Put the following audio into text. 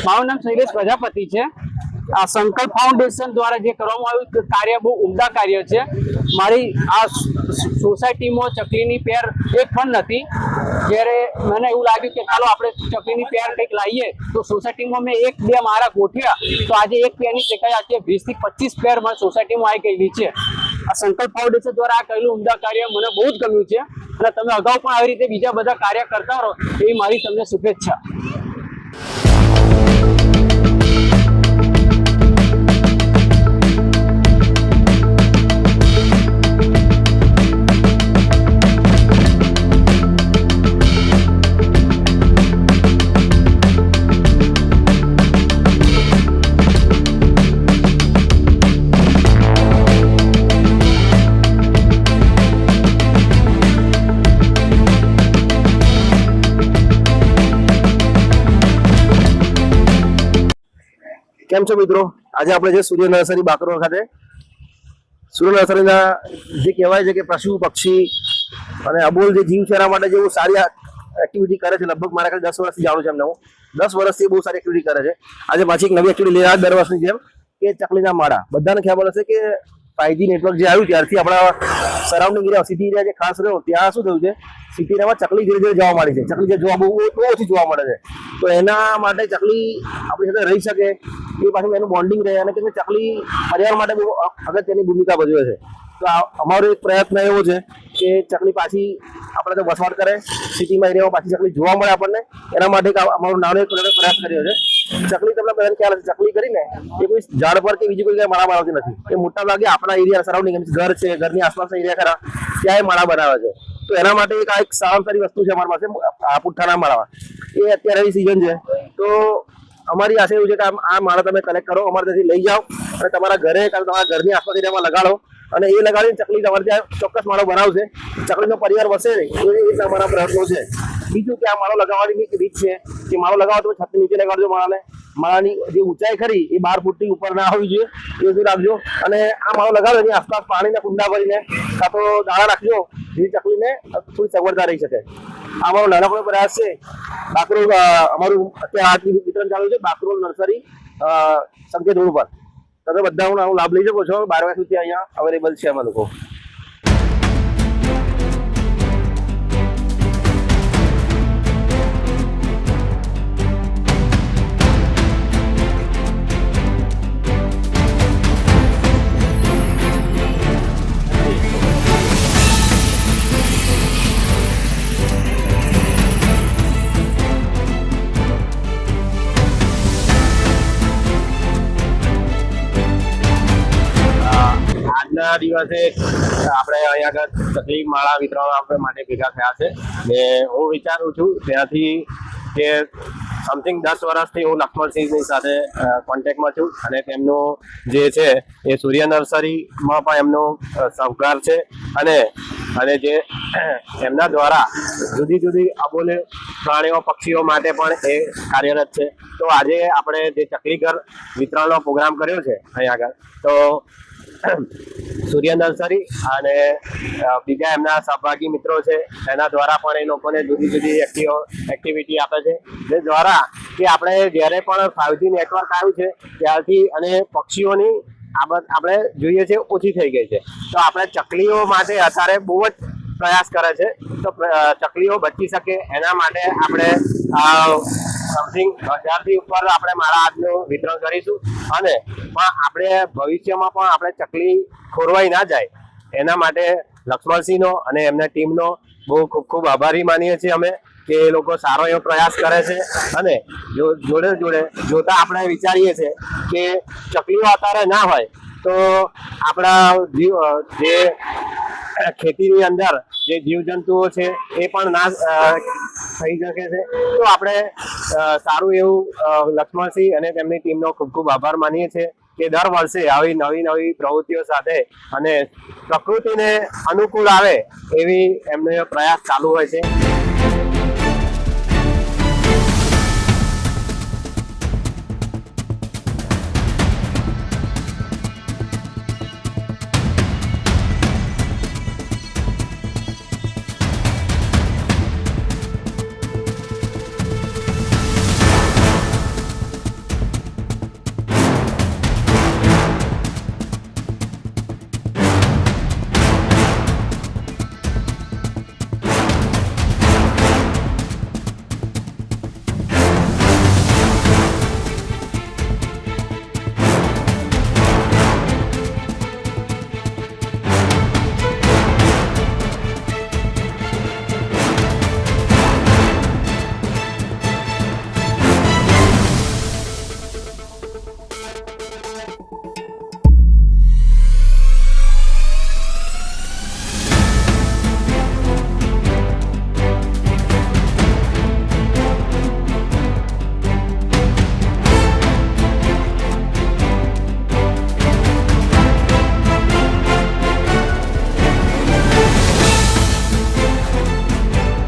મારું નામ શૈલેષ પ્રજાપતિ છે। આ સંકલ્પ ફાઉન્ડેશન દ્વારા જે કરવામાં આવ્યું કાર્ય બહુ ઉમદા કાર્ય છે। મારી આ સોસાયટીમાં ચકલીની પેર એક પણ નથી। જ્યારે મને એવું લાગ્યું કે ચાલો આપણે ચકલીની પેર કંઈક લાવીએ તો સોસાયટીમાં મેં એક બે માળા ગોઠવ્યા તો આજે એક પેરની જગ્યાએ આજે 20 થી 25 પેર મારી સોસાયટીમાં આવી ગયેલી છે। આ સંકલ્પ ફાઉન્ડેશન દ્વારા આ કરેલું ઉમદા કાર્ય મને બહુ જ ગમ્યું છે અને તમે અગાઉ પણ આવી રીતે બીજા બધા કાર્ય કરતા રહો એવી મારી તમને શુભેચ્છા। કેમ છો મિત્રો? આજે આપણે જે સૂર્ય નર્સરી બાકરોલ ખાતે સૂર્ય નર્સરીના જે કહેવાય છે કે પશુ પક્ષી અને અબોલ જે જીવ છે એના માટે જે સારી એક્ટિવિટી કરે છે। લગભગ મારા ખ્યાલ 10 વર્ષથી જાણું છું એમને હું 10 વર્ષથી બહુ સારી એક્ટિવિટી કરે છે। આજે પાછી એક નવી એક્ટિવિટી લઈને દર વર્ષની જેમ કે ચકલીના માળા। બધાને ખ્યાલ હશે કે 5G નેટવર્ક જે આવ્યું ત્યારથી આપણા સરાઉન્ડિંગ એરિયા સિટી એરિયા જે ખાસ રહ્યો ત્યાં શું થયું છે સિટી એરિયામાં ચકલી ધીરે ધીરે જોવા મળી છે। ચકલી જે જોવા બહુ ઓછી જોવા મળે છે તો એના માટે ચકલી આપણી સાથે રહી શકે એ પાછું એનું બોન્ડિંગ રહે અને કે ચકલી પર્યાવરણ માટે બહુ અગત્યની ભૂમિકા ભજવે છે। તો અમારો એક પ્રયત્ન એવો છે કે ચકલી પાછી આપણે તો વસવાટ કરે સિટીમાં એરિયામાં પાછી ચકલી જોવા મળે આપણને એના માટે અમારો નાનો એક પ્રયાસ કર્યો છે। ચકલી તમને બધાને ખ્યાલ હશે ચકલી કરીને એ કોઈ ઝાડ પર કે બીજી કોઈ જગ્યાએ માળા બનાવતી નથી। એ મોટા ભાગે આપણા એરિયા સરાઉન્ડિંગ ઘર છે ઘરની આસપાસના એરિયા ખરા ત્યાં એ માળા બનાવે છે। તો એના માટે એક સારામાં સારી વસ્તુ છે અમારી પાસે આ પુઠ્ઠાના માળા। એ અત્યારે સિઝન છે તો અમારી આશા એવું છે કે આ માળા તમે કલેક્ટ કરો અમારે ત્યાંથી લઈ જાઓ અને તમારા ઘરે કાં તમારા ઘરની આસપાસ એરિયામાં લગાડો અને એ લગાડીને ચકલી તમારે ત્યાં ચોક્કસ માળો બનાવશે। ચકલીનો પરિવાર વસે નહીં એ અમારા પ્રયત્નો છે। બીજું કે આ માળો લગાવવાની એક રીત છે કે માળો લગાવો તો છત નીચે લગાડજો માળાને। માળાની જે ઊંચાઈ ખરી એ 12 ફૂટથી ઉપર ના હોવી જોઈએ એ બધું રાખજો અને આ માળો લગાડો એની આસપાસ પાણીના કુંડા ભરીને કાં તો દાણા રાખજો જેથી ચકલીને થોડી સગવડતા રહી શકે। આ અમારો નાનકડો પ્રયાસ છે। બાકરોલ અમારું અત્યારે આજની વિતરણ ચાલુ છે બાકરોલ નર્સરી સંકેત રોડ પર। તમે બધા લાભ લઈ શકો છો 12 વાગ્યા સુધી અહીંયા અવેલેબલ છે અમે લોકો। આજના દિવસે આપણે અહીંયા આગળ ચકલી માળા વિતરણ આપવા માટે ભેગા થયા છે ને હું વિચારું છું ત્યાંથી કે સમથિંગ 10 વર્ષથી હું લક્ષ્મણસિંહની સાથે કોન્ટેક્ટમાં છું અને તેમનું જે છે એ સૂર્ય નર્સરીમાં પણ એમનો સહકાર છે અને જે એમના દ્વારા જુદી જુદી અબોલ પ્રાણીઓ પક્ષીઓ માટે પણ એ કાર્યરત છે। તો આજે આપણે જે ચકલી ઘર વિતરણનો પ્રોગ્રામ કર્યો છે અહીંયા આગળ તો સૂર્ય નર્સરી અને બીજા એમના સહભાગી મિત્રો છે એના દ્વારા પણ એ લોકોને જુદી જુદી એક્ટિવિટી આપે છે જે દ્વારા કે આપણે જ્યારે પણ 5G નેટવર્ક આવ્યું છે ત્યારથી અને પક્ષીઓની આપણે જોઈએ છે ઓછી થઈ ગઈ છે। તો આપણે ચકલીઓ માટે અત્યારે બહુ જ પ્રયાસ કરે છે તો ચકલીઓ બચી શકે એના માટે આપણે સમથિંગ 1000 થી ઉપર આપણે માળા આજનું વિતરણ કરીશું અને પણ આપણે ભવિષ્યમાં પણ આપણે ચકલી ખોરવાઈ ના જાય એના માટે લક્ષ્મણસિંહનો અને એમના ટીમનો બહુ ખૂબ ખૂબ આભારી માનીએ છીએ અમે કે એ લોકો સારો એવો પ્રયાસ કરે છે અને જોડે જોડે જોતા આપણે વિચારીએ છીએ કે ચકલીઓ અત્યારે ના હોય તો આપણા જે ખેતીની અંદર જે જીવજંતુઓ છે એ પણ નાશ થઈ શકે છે। તો આપણે સારું એવું લક્ષ્મણસિંહ અને તેમની ટીમનો ખૂબ ખૂબ આભાર માનીએ છીએ કે દર વર્ષે આવી નવી નવી પ્રવૃત્તિઓ સાથે અને પ્રકૃતિને અનુકૂળ આવે એવી એમનો પ્રયાસ ચાલુ હોય છે।